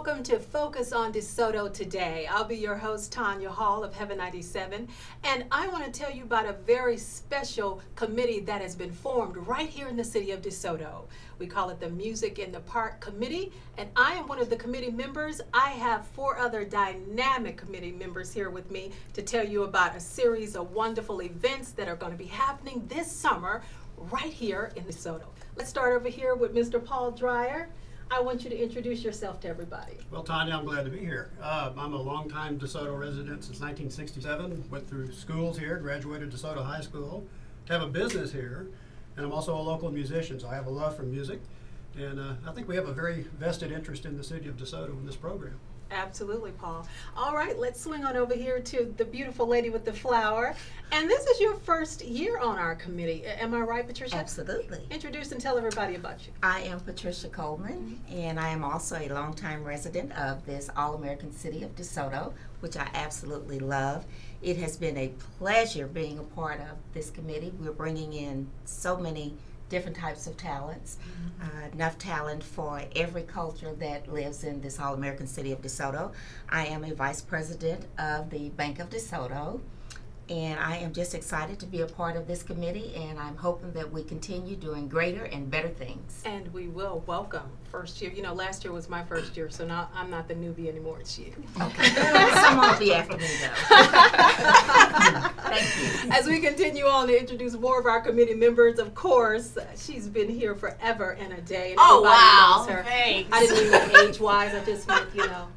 welcome to Focus on DeSoto today. I'll be your host, Tanya Hall of Heaven 97, and I want to tell you about a very special committee that has been formed right here in the city of DeSoto. We call it the Music in the Park Committee, and I am one of the committee members. I have 4 other dynamic committee members here with me to tell you about a series of wonderful events that are going to be happening this summer right here in DeSoto. Let's start over here with Mr. Paul Dreyer. I want you to introduce yourself to everybody. Well, Tanya, I'm glad to be here. I'm a longtime DeSoto resident since 1967. Went through schools here, graduated DeSoto High School, have a business here, and I'm also a local musician, so I have a love for music. And I think we have a very vested interest in the city of DeSoto in this program. Absolutely, Paul. All right, let's swing on over here to the beautiful lady with the flower. And this is your first year on our committee. Am I right, Patricia? Absolutely. Introduce and tell everybody about you. I am Patricia Coleman, and I am also a longtime resident of this all-American city of DeSoto, which I absolutely love. It has been a pleasure being a part of this committee. We're bringing in so many different types of talents, enough talent for every culture that lives in this all-American city of DeSoto. I am a vice president of the Bank of DeSoto, and I am just excited to be a part of this committee, and I'm hoping that we continue doing greater and better things. And we will welcome first year. You know, last year was my first year, so now I'm not the newbie anymore, it's you. Okay. Someone will be after me, though. Thank you. As we continue on to introduce more of our committee members, of course, she's been here forever and a day. And oh, wow. Knows her. Thanks. I didn't mean age-wise, I just meant, you know.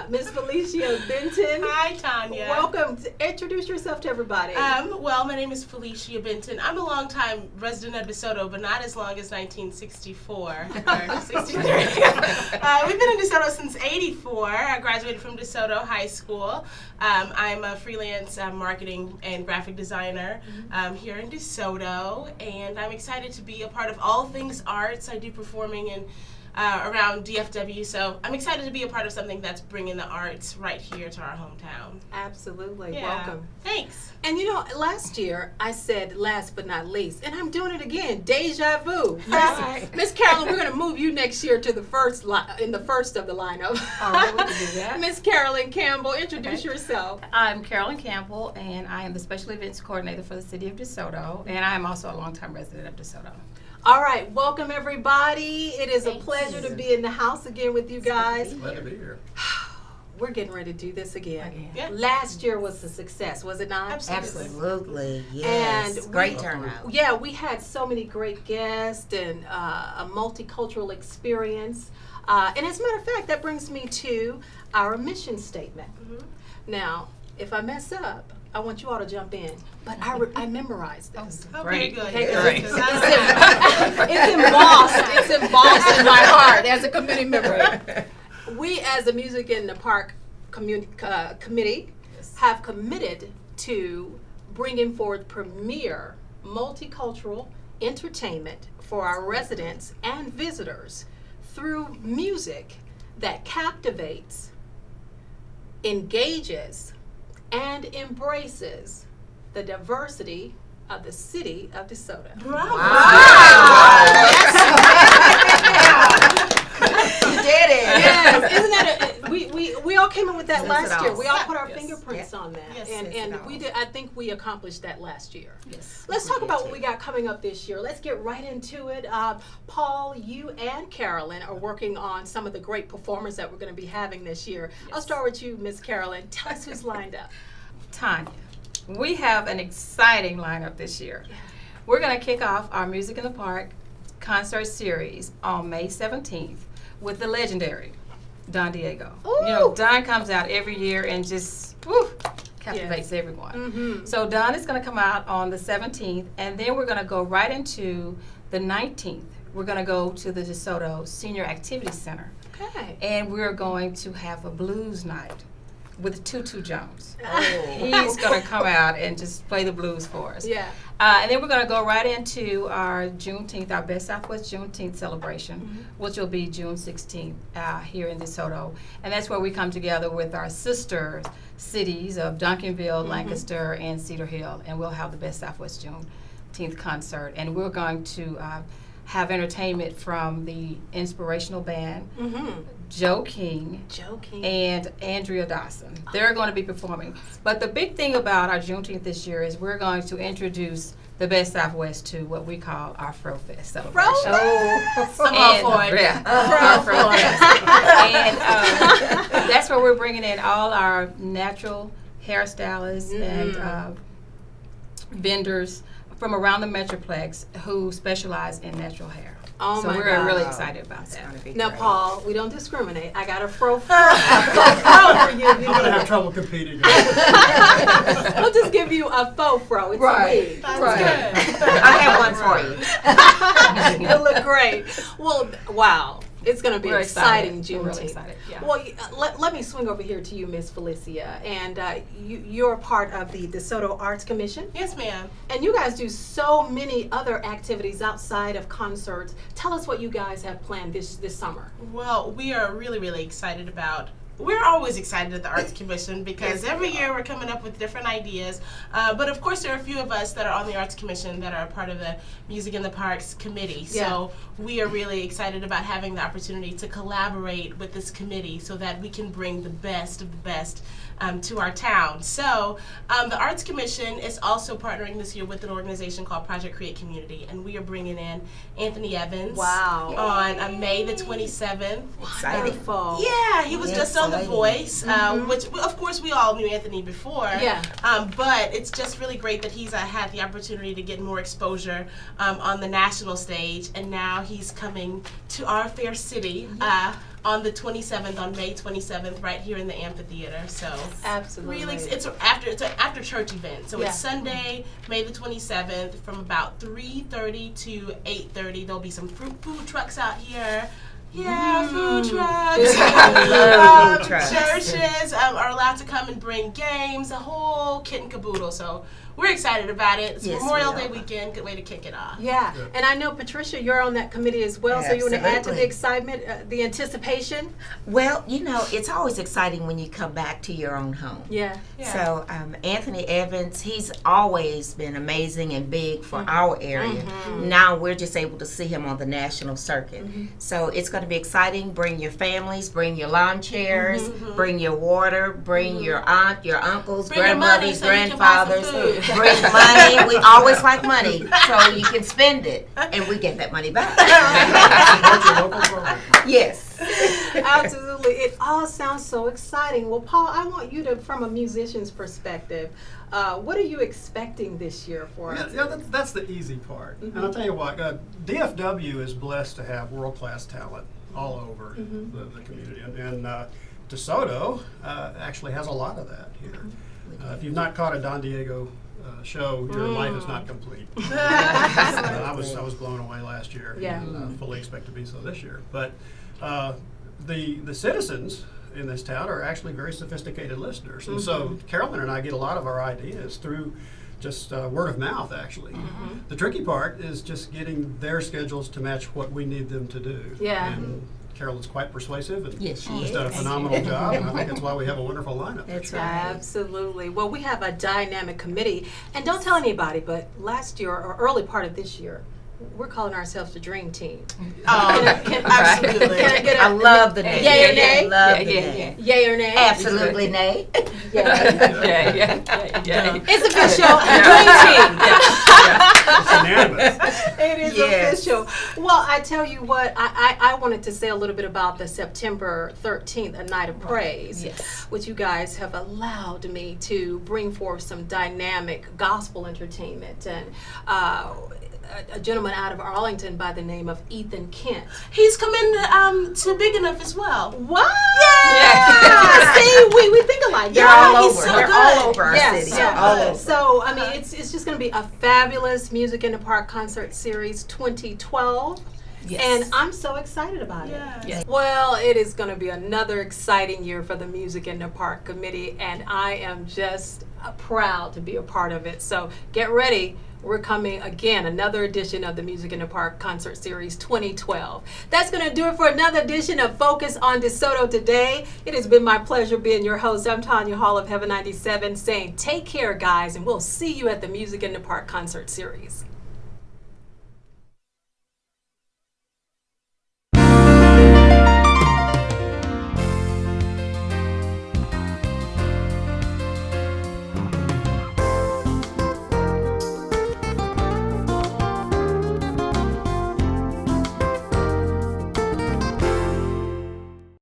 Miss Felicia Benton. Hi, Tanya. Welcome. Introduce yourself to everybody. Well, my name is Felicia Benton. I'm a longtime resident of DeSoto, but not as long as 1964 or 63. We've been in DeSoto since '84. I graduated from DeSoto High School. I'm a freelance marketing and graphic designer here in DeSoto, and I'm excited to be a part of all things arts. I do performing and around DFW, so I'm excited to be a part of something that's bringing the arts right here to our hometown. Absolutely. Yeah. Welcome. Thanks. And you know, last year I said last but not least, and I'm doing it again. Deja vu. Miss Carolyn, we're going to move you next year to the first in the first of the lineup. All right, we can do that. Miss Carolyn Campbell, introduce yourself. I'm Carolyn Campbell, and I am the Special Events Coordinator for the City of DeSoto, and I am also a longtime resident of DeSoto. All right, welcome everybody. It is a pleasure to be in the house again with you guys. Glad to be here. We're getting ready to do this again. Yeah. Last year was a success, was it not? Absolutely, yes. And great turnout. Yeah, we had so many great guests and a multicultural experience. And as a matter of fact, that brings me to our mission statement. Now, if I mess up, I want you all to jump in, but I memorized this. Okay, good. Okay, Great. It's embossed in my heart as a committee member. We, as the Music in the Park Committee, have committed to bringing forth premier multicultural entertainment for our residents and visitors through music that captivates, engages, and embraces the diversity of the city of DeSoto. Bravo. Wow. You did it. Yes, isn't that we all came in with that Says last it year. all. We all put our Yes. fingerprints Yeah. on that, Yes, and says it all. we did. I think we accomplished that last year. Yes. Let's We talk did about too. what we got coming up this year. Let's get right into it. Paul, you and Carolyn are working on some of the great performers that we're going to be having this year. I'll start with you, Miss Carolyn. Tell us who's lined up. Tanya, we have an exciting lineup this year. We're going to kick off our Music in the Park concert series on May 17th with the legendary Don Diego. Ooh. You know, Don comes out every year and just captivates everyone. Mm-hmm. So Don is going to come out on the 17th, and then we're going to go right into the 19th. We're going to go to the DeSoto Senior Activity Center, Okay. and we're going to have a blues night with Tutu Jones. Oh. He's going to come out and just play the blues for us. Yeah. And then we're going to go right into our Juneteenth, our Best Southwest Juneteenth celebration, which will be June 16th here in DeSoto. And that's where we come together with our sister cities of Duncanville, Lancaster, and Cedar Hill. And we'll have the Best Southwest Juneteenth concert. And we're going to have entertainment from the inspirational band, Joe King, and Andrea Dawson. They're going to be performing. But the big thing about our Juneteenth this year is we're going to introduce the Best Southwest to what we call our Fro Fest celebration. I'm all for it. Yeah, our Fro Fest. And that's where we're bringing in all our natural hairstylists and vendors from around the Metroplex who specialize in natural hair. Oh so my we're God. really excited about that. Now, Great. Paul, we don't discriminate. I got a fro for you. I'm gonna have trouble competing. We'll just give you a faux fro. It's Right. a wig. That's Right. good. I have one for you. It'll look great. Well, wow. It's going to be We're exciting, excited. We're Juneteenth. really excited, yeah. Well, let me swing over here to you, Miss Felicia. And you're part of the DeSoto Arts Commission. Yes, ma'am. And you guys do so many other activities outside of concerts. Tell us what you guys have planned this summer. Well, we are really, really excited about. We're always excited at the Arts Commission because every year we're coming up with different ideas. But of course, there are a few of us that are on the Arts Commission that are a part of the Music in the Parks Committee. Yeah. So we are really excited about having the opportunity to collaborate with this committee so that we can bring the best of the best to our town. So the Arts Commission is also partnering this year with an organization called Project Create Community, and we are bringing in Anthony Evans on May the 27th. Exciting. Wonderful. Yeah, he was just on The Exciting. Voice, which of course we all knew Anthony before. Yeah. But it's just really great that he's had the opportunity to get more exposure on the national stage, and now he's coming to our fair city on the 27th, on May 27th, right here in the amphitheater. So Absolutely. really, it's an after church event. So Yeah. it's Sunday, May the 27th, from about 3:30 to 8:30. There'll be some food trucks out here. Yeah, food trucks. Love food trucks. Churches are allowed to come and bring games, a whole kit and caboodle. So we're excited about it. It's Yes, Memorial we Day are. weekend. Good way to kick it off. Yeah, and I know, Patricia, you're on that committee as well, so you want to add to Absolutely. the excitement, the anticipation? Well, you know, it's always exciting when you come back to your own home. Yeah. Yeah. So Anthony Evans, he's always been amazing and big for our area. Now we're just able to see him on the national circuit. So it's going to be exciting. Bring your families, bring your lawn chairs, bring your water, bring your aunt, your uncles, Bring your money grandmothers, so you can buy some grandfathers. food. Bring money. We always like money, so you can spend it, and we get that money back. Support your local program. Yes. Absolutely. It all sounds so exciting. Well, Paul, I want you to, from a musician's perspective, what are you expecting this year for us? Yeah, that's the easy part. And I'll tell you what, DFW is blessed to have world-class talent all over the community. And DeSoto actually has a lot of that here. If you've not caught a Don Diego show, your life is not complete. I was blown away last year. Yeah. And fully expect to be so this year. But the citizens in this town are actually very sophisticated listeners. And so Carolyn and I get a lot of our ideas through just word of mouth, actually. The tricky part is just getting their schedules to match what we need them to do. Yeah. And Carolyn's quite persuasive, and Yes, she she's done a is. phenomenal job, and I think that's why we have a wonderful lineup. That's this year. right. Absolutely. Well, we have a dynamic committee, and don't tell anybody, but last year, or early part of this year, we're calling ourselves the Dream Team. Absolutely. Can I get I love the Yay name. or nay? Love the Yeah, name. Yay or nay? Absolutely nay. Yeah. It's official. Dream Team. It's unanimous. It is Yes. official. Well, I tell you what, I wanted to say a little bit about the September 13th, A Night of Praise, Yes. which you guys have allowed me to bring forth some dynamic gospel entertainment. And a gentleman out of Arlington by the name of Ethan Kent. He's coming to Big Enough as well. What? Yeah. See, we think alike. They're Yeah, all he's over. so They're good. all over our Yes, city. so All good. over. So, I mean, it's just going to be a fabulous Music in the Park Concert Series 2012. Yes. And I'm so excited about it. Yes. Well, it is going to be another exciting year for the Music in the Park Committee, and I am just proud to be a part of it. So get ready. We're coming again, another edition of the Music in the Park Concert Series 2012. That's going to do it for another edition of Focus on DeSoto today. It has been my pleasure being your host. I'm Tanya Hall of Heaven 97 saying take care, guys, and we'll see you at the Music in the Park Concert Series.